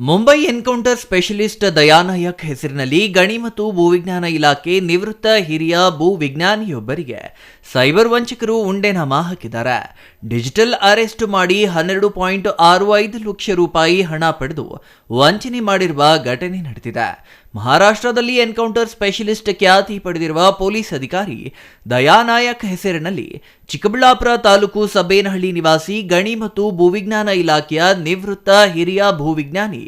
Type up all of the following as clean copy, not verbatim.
Mumbai encounter specialist Daya Nayak ಹೆಸರಿನಲ್ಲಿ ಗಣಿ ಮತ್ತು ಭೂವಿಜ್ಞಾನ ಇಲಾಖೆ ನಿವೃತ್ತ ಹಿರಿಯ ಭೂವಿಜ್ಞಾನಿಯೊಬ್ಬರಿಗೆ ಸೈಬರ್ ವಂಚಕರು ಉಂಡೆನಾಮ ಹಾಕಿದ್ದಾರೆ. ಡಿಜಿಟಲ್ ಅರೆಸ್ಟ್ ಮಾಡಿ 12.65 ಲಕ್ಷ ರೂಪಾಯಿ ಹಣ ಪಡೆದು ವಂಚನೆ ಮಾಡಿರುವ ಘಟನೆ ನಡೆದಿದೆ. ಮಹಾರಾಷ್ಟ್ರದಲ್ಲಿ ಎನ್ಕೌಂಟರ್ ಸ್ಪೆಷಲಿಸ್ಟ್ ಖ್ಯಾತಿ ಪಡೆದಿರುವ ಪೊಲೀಸ್ ಅಧಿಕಾರಿ ದಯಾನಾಯಕ್ ಹೆಸರಿನಲ್ಲಿ ಚಿಕ್ಕಬಳ್ಳಾಪುರ ತಾಲೂಕು ಸಬೇನಹಳ್ಳಿ ನಿವಾಸಿ ಗಣಿ ಮತ್ತು ಭೂವಿಜ್ಞಾನ ಇಲಾಖೆಯ ನಿವೃತ್ತ ಹಿರಿಯ ಭೂವಿಜ್ಞಾನಿ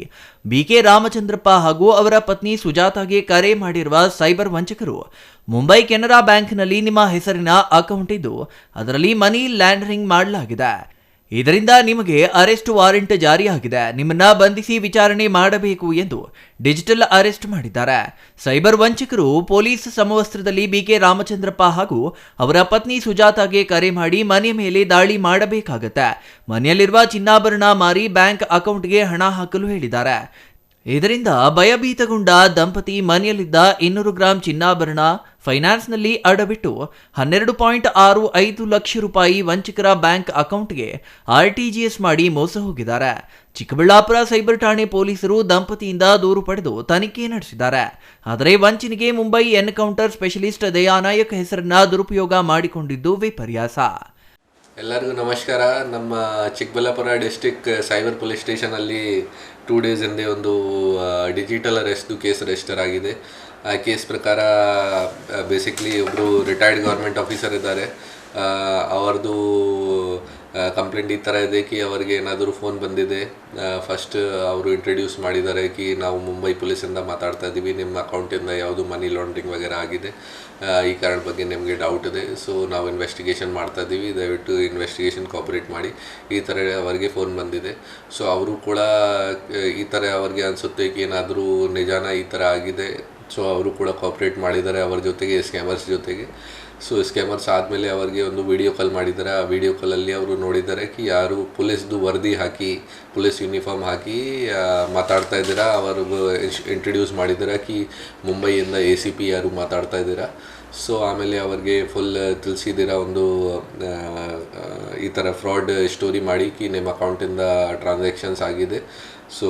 ಬಿಕೆ ರಾಮಚಂದ್ರಪ್ಪ ಹಾಗೂ ಅವರ ಪತ್ನಿ ಸುಜಾತಾಗೆ ಕರೆ ಮಾಡಿರುವ ಸೈಬರ್ ವಂಚಕರು ಮುಂಬೈ ಕೆನರಾ ಬ್ಯಾಂಕ್ನಲ್ಲಿ ನಿಮ್ಮ ಹೆಸರಿನ ಅಕೌಂಟ್ ಇದ್ದು ಅದರಲ್ಲಿ ಮನಿ ಲ್ಯಾಂಡರಿಂಗ್ ಮಾಡಲಾಗಿದೆ. ಇದರಿಂದ ನಿಮಗೆ ಅರೆಸ್ಟ್ ವಾರೆಂಟ್ ಜಾರಿಯಾಗಿದೆ. ನಿಮ್ಮನ್ನ ಬಂಧಿಸಿ ವಿಚಾರಣೆ ಮಾಡಬೇಕು ಎಂದು ಡಿಜಿಟಲ್ ಅರೆಸ್ಟ್ ಮಾಡಿದ್ದಾರೆ. ಸೈಬರ್ ವಂಚಕರು ಪೊಲೀಸ್ ಸಮವಸ್ತ್ರದಲ್ಲಿ ಬಿಕೆ ರಾಮಚಂದ್ರಪ್ಪ ಹಾಗೂ ಅವರ ಪತ್ನಿ ಸುಜಾತಾಗೆ ಕರೆ ಮಾಡಿ ಮನೆಯ ಮೇಲೆ ದಾಳಿ ಮಾಡಬೇಕಾಗತ್ತೆ. ಮನೆಯಲ್ಲಿರುವ ಚಿನ್ನಾಭರಣ ಮಾರಿ ಬ್ಯಾಂಕ್ ಅಕೌಂಟ್ಗೆ ಹಣ ಹಾಕಲು ಹೇಳಿದ್ದಾರೆ. ಇದರಿಂದ ಭಯಭೀತಗೊಂಡ ದಂಪತಿ ಮನೆಯಲ್ಲಿದ್ದ 200 ಗ್ರಾಂ ಚಿನ್ನಾಭರಣ ಫೈನಾನ್ಸ್ನಲ್ಲಿ ಅಡವಿಟ್ಟು 12.65 ಲಕ್ಷ ರೂಪಾಯಿ ವಂಚಕರ ಬ್ಯಾಂಕ್ ಅಕೌಂಟ್ಗೆ ಆರ್ಟಿಜಿಎಸ್ ಮಾಡಿ ಮೋಸ ಹೋಗಿದ್ದಾರೆ. ಚಿಕ್ಕಬಳ್ಳಾಪುರ ಸೈಬರ್ ಠಾಣೆ ಪೊಲೀಸರು ದಂಪತಿಯಿಂದ ದೂರು ಪಡೆದು ತನಿಖೆ ನಡೆಸಿದ್ದಾರೆ. ಆದರೆ ವಂಚನೆಗೆ ಮುಂಬೈ ಎನ್ಕೌಂಟರ್ ಸ್ಪೆಷಲಿಸ್ಟ್ ದಯಾನಾಯಕ್ ಹೆಸರನ್ನ ದುರುಪಯೋಗ ಮಾಡಿಕೊಂಡಿದ್ದು ವಿಪರ್ಯಾಸ. ಎಲ್ಲರಿಗೂ ನಮಸ್ಕಾರ. ನಮ್ಮ ಚಿಕ್ಕಬಳ್ಳಾಪುರ ಡಿಸ್ಟಿಕ್ ಸೈಬರ್ ಪೊಲೀಸ್ ಸ್ಟೇಷನಲ್ಲಿ 2 ಡೇಸ್ ಹಿಂದೆ ಒಂದು ಡಿಜಿಟಲ್ ಅರೆಸ್ಟ್ದು ಕೇಸ್ ರಿಜಿಸ್ಟರ್ ಆಗಿದೆ. ಆ ಕೇಸ್ ಪ್ರಕಾರ ಬೇಸಿಕ್ಲಿ ಒಬ್ಬರು ರಿಟೈರ್ಡ್ ಗೌರ್ಮೆಂಟ್ ಆಫೀಸರ್ ಇದ್ದಾರೆ. ಅವ್ರದ್ದು ಕಂಪ್ಲೇಂಟ್ ಈ ಥರ ಇದೆ ಕಿ ಅವರಿಗೆ ಏನಾದರೂ ಫೋನ್ ಬಂದಿದೆ. ಫಸ್ಟ್ ಅವರು ಇಂಟ್ರಡ್ಯೂಸ್ ಮಾಡಿದ್ದಾರೆ ಕಿ ನಾವು ಮುಂಬೈ ಪೊಲೀಸಿಂದ ಮಾತಾಡ್ತಾ ಇದ್ದೀವಿ, ನಿಮ್ಮ ಅಕೌಂಟಿಂದ ಯಾವುದು ಮನಿ ಲಾಂಡ್ರಿಂಗ್ ವಗೇರೆ ಆಗಿದೆ, ಈ ಕಾರಣ ಬಗ್ಗೆ ನಿಮಗೆ ಡೌಟ್ ಇದೆ, ಸೊ ನಾವು ಇನ್ವೆಸ್ಟಿಗೇಷನ್ ಮಾಡ್ತಾ ಇದ್ದೀವಿ, ದಯವಿಟ್ಟು ಇನ್ವೆಸ್ಟಿಗೇಷನ್ ಕೋಆಪರೇಟ್ ಮಾಡಿ, ಈ ಥರ ಅವರಿಗೆ ಫೋನ್ ಬಂದಿದೆ. ಸೊ ಅವರು ಕೂಡ ಈ ಥರ ಅವ್ರಿಗೆ ಅನಿಸುತ್ತೆ ಕಿ ಏನಾದರೂ ನಿಜಾನ ಈ ಥರ ಆಗಿದೆ. ಸೊ ಅವರು ಕೂಡ ಕೋಆಪ್ರೇಟ್ ಮಾಡಿದ್ದಾರೆ ಅವ್ರ ಜೊತೆಗೆ, ಸ್ಕ್ಯಾಮರ್ಸ್ ಜೊತೆಗೆ. ಸೊ ಸ್ಕ್ಯಾಮರ್ಸ್ ಆದಮೇಲೆ ಅವರಿಗೆ ಒಂದು ವಿಡಿಯೋ ಕಾಲ್ ಮಾಡಿದ್ದಾರೆ. ಆ ವಿಡಿಯೋ ಕಾಲಲ್ಲಿ ಅವರು ನೋಡಿದ್ದಾರೆ ಕಿ ಯಾರು ಪೊಲೀಸ್ದು ವರದಿ ಹಾಕಿ, ಪೊಲೀಸ್ ಯೂನಿಫಾರ್ಮ್ ಹಾಕಿ ಮಾತಾಡ್ತಾ ಇದ್ದೀರಾ, ಅವರು ಇಂಟ್ರಡ್ಯೂಸ್ ಮಾಡಿದ್ದೀರಾ ಕಿ ಮುಂಬೈಯಿಂದ ACP ಯಾರು ಮಾತಾಡ್ತಾ ಇದ್ದೀರಾ. ಸೊ ಆಮೇಲೆ ಅವ್ರಿಗೆ ಫುಲ್ ತಿಳಿಸಿದ್ದೀರಾ ಒಂದು ಈ ಥರ ಫ್ರಾಡ್ ಸ್ಟೋರಿ ಮಾಡಿ ಕಿ ನಿಮ್ಮ ಅಕೌಂಟಿಂದ ಟ್ರಾನ್ಸಾಕ್ಷನ್ಸ್ ಆಗಿದೆ. ಸೊ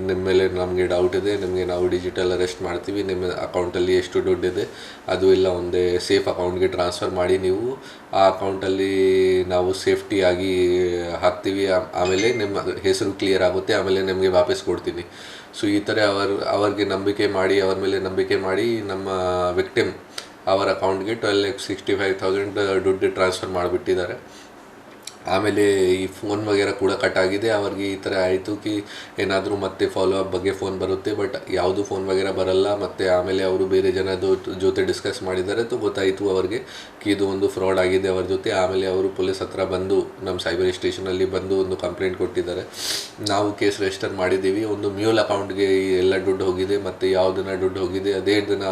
ನಿಮ್ಮ ಮೇಲೆ ನಮಗೆ ಡೌಟ್ ಇದೆ, ನಿಮಗೆ ನಾವು ಡಿಜಿಟಲ್ ಅರೆಸ್ಟ್ ಮಾಡ್ತೀವಿ, ನಿಮ್ಮ ಅಕೌಂಟಲ್ಲಿ ಎಷ್ಟು ದುಡ್ಡಿದೆ ಅದು ಎಲ್ಲ ಒಂದೇ ಸೇಫ್ ಅಕೌಂಟ್ಗೆ ಟ್ರಾನ್ಸ್ಫರ್ ಮಾಡಿ, ನೀವು ಆ ಅಕೌಂಟಲ್ಲಿ ನಾವು ಸೇಫ್ಟಿಯಾಗಿ ಹಾಕ್ತೀವಿ, ಆಮೇಲೆ ನಿಮ್ಮ ಹೆಸರು ಕ್ಲಿಯರ್ ಆಗುತ್ತೆ, ಆಮೇಲೆ ನಿಮಗೆ ವಾಪಸ್ ಕೊಡ್ತೀನಿ. ಸೊ ಈ ಥರ ಅವ್ರಿಗೆ ನಂಬಿಕೆ ಮಾಡಿ, ಅವ್ರ ಮೇಲೆ ನಂಬಿಕೆ ಮಾಡಿ ನಮ್ಮ ವಿಕ್ಟಿಮ್ ಅವರ ಅಕೌಂಟ್ಗೆ 12,65,000 ದುಡ್ಡು ಟ್ರಾನ್ಸ್ಫರ್ ಮಾಡಿಬಿಟ್ಟಿದ್ದಾರೆ. ಆಮೇಲೆ ಈ ಫೋನ್ ವಗೇರೆ ಕೂಡ ಕಟ್ ಆಗಿದೆ. ಅವ್ರಿಗೆ ಈ ಥರ ಆಯಿತು ಕಿ ಏನಾದರೂ ಮತ್ತೆ ಫಾಲೋ ಅಪ್ ಬಗ್ಗೆ ಫೋನ್ ಬರುತ್ತೆ, ಬಟ್ ಯಾವುದು ಫೋನ್ ವಗೇರೆ ಬರಲ್ಲ. ಮತ್ತು ಆಮೇಲೆ ಅವರು ಬೇರೆ ಜನದ ಜೊತೆ ಡಿಸ್ಕಸ್ ಮಾಡಿದ್ದಾರೆ, ಗೊತ್ತಾಯಿತು ಅವ್ರಿಗೆ ಕಿ ಇದು ಒಂದು ಫ್ರಾಡ್ ಆಗಿದೆ ಅವ್ರ ಜೊತೆ. ಆಮೇಲೆ ಅವರು ಪೊಲೀಸ್ ಹತ್ರ ಬಂದು ನಮ್ಮ ಸೈಬರ್ ಸ್ಟೇಷನಲ್ಲಿ ಬಂದು ಒಂದು ಕಂಪ್ಲೇಂಟ್ ಕೊಟ್ಟಿದ್ದಾರೆ. ನಾವು ಕೇಸ್ ರಿಜಿಸ್ಟರ್ ಮಾಡಿದ್ದೀವಿ. ಒಂದು ಮ್ಯೂಲ್ ಅಕೌಂಟ್ಗೆ ಎಲ್ಲ ದುಡ್ಡು ಹೋಗಿದೆ, ಮತ್ತು ಯಾವ ದಿನ ದುಡ್ಡು ಹೋಗಿದೆ ಅದೇ ದಿನ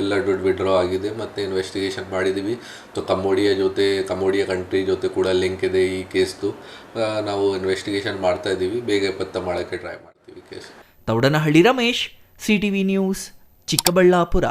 ಎಲ್ಲ ದುಡ್ಡು ವಿಡ್ರಾ ಆಗಿದೆ. ಮತ್ತು ಇನ್ವೆಸ್ಟಿಗೇಷನ್ ಮಾಡಿದ್ದೀವಿ. ಕಂಬೋಡಿಯಾ ಕಂಟ್ರಿ ಜೊತೆ ಕೂಡ ಲಿಂಕ್ ಇದೆ ಈ ಕೇಸ್ದು. ನಾವು ಇನ್ವೆಸ್ಟಿಗೇಷನ್ ಮಾಡ್ತಾ ಇದ್ದೀವಿ, ಬೇಗ ಪತ್ತೆ ಮಾಡೋಕ್ಕೆ ಟ್ರೈ ಮಾಡ್ತೀವಿ case. Thoudanahalli Ramesh, CTV news, Chikkaballapur.